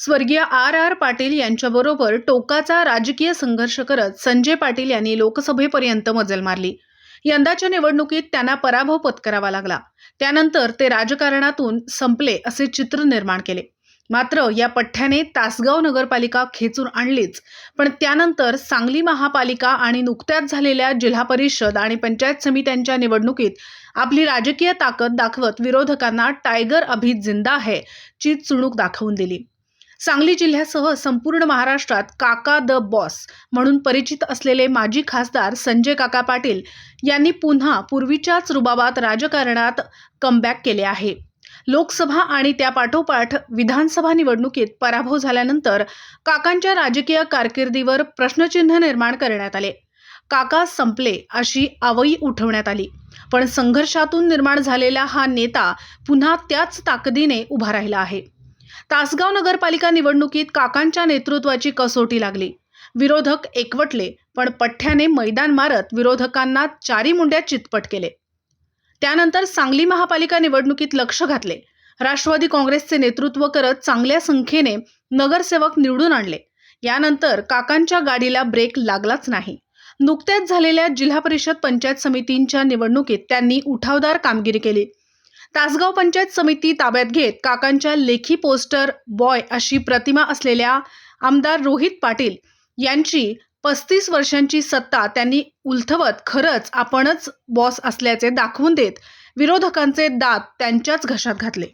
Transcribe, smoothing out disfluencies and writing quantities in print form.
स्वर्गीय आर पाटील यांच्याबरोबर टोकाचा राजकीय संघर्ष करत संजय पाटील यांनी लोकसभेपर्यंत मजल मारली. यंदाच्या निवडणुकीत त्यांना पराभव पत्करावा लागला. त्यानंतर ते राजकारणातून संपले असे चित्र निर्माण केले. मात्र या पठ्ठ्याने तासगाव नगरपालिका खेचून आणलीच, पण त्यानंतर सांगली महापालिका आणि नुकत्याच झालेल्या जिल्हा परिषद आणि पंचायत समित्यांच्या निवडणुकीत आपली राजकीय ताकद दाखवत विरोधकांना टायगर अभी जिंदा है ची चुणूक दाखवून दिली. सांगली जिल्ह्यासह संपूर्ण महाराष्ट्रात काका द बॉस म्हणून परिचित असलेले माजी खासदार संजय काका पाटील यांनी पुन्हा पूर्वीच्याच रुबाबात राजकारणात कमबॅक केले आहे. लोकसभा आणि त्यापाठोपाठ विधानसभा निवडणुकीत पराभव झाल्यानंतर काकांच्या राजकीय कारकिर्दीवर प्रश्नचिन्ह निर्माण करण्यात आले. काका संपले अशी आवई उठवण्यात आली. पण संघर्षातून निर्माण झालेला हा नेता पुन्हा त्याच ताकदीने उभा राहिला आहे. तासगाव नगरपालिका निवडणुकीत काकांच्या नेतृत्वाची कसोटी लागली. विरोधक एकवटले, पण पठ्ठ्याने मैदान मारत विरोधकांना चारी मुंड्या चितपट केले. त्यानंतर सांगली महापालिका निवडणुकीत लक्ष घातले. राष्ट्रवादी काँग्रेसचे नेतृत्व करत चांगल्या संख्येने नगरसेवक निवडून आणले. यानंतर काकांच्या गाडीला ब्रेक लागलाच नाही. नुकत्याच झालेल्या जिल्हा परिषद पंचायत समितींच्या निवडणुकीत त्यांनी उठावदार कामगिरी केली. तासगाव पंचायत समिती ताब्यात घेत काकांच्या लेखी पोस्टर बॉय अशी प्रतिमा असलेल्या आमदार रोहित पाटील यांची 35 वर्षांची सत्ता त्यांनी उलथवत खरंच आपणच बॉस असल्याचे दाखवून देत विरोधकांचे दात त्यांच्याच घशात घातले.